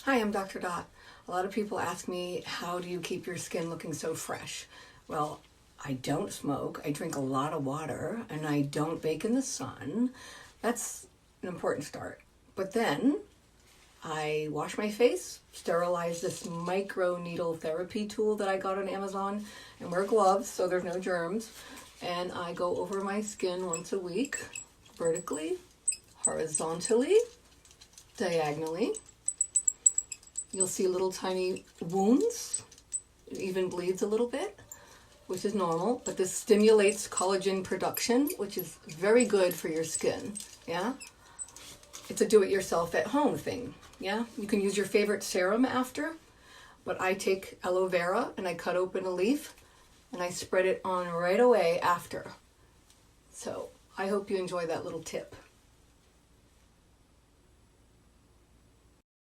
Hi, I'm Dr. Dot. A lot of people ask me, how do you keep your skin looking so fresh? Well, I don't smoke, I drink a lot of water, and I don't bake in the sun. That's an important start. But then I wash my face, sterilize this microneedle therapy tool that I got on Amazon, and wear gloves so there's no germs. And I go over my skin once a week, vertically, horizontally, diagonally. You'll see little tiny wounds. It even bleeds a little bit, which is normal, but this stimulates collagen production, which is very good for your skin, yeah? It's a do-it-yourself at home thing, yeah? You can use your favorite serum after, but I take aloe vera and I cut open a leaf and I spread it on right away after. So I hope you enjoy that little tip.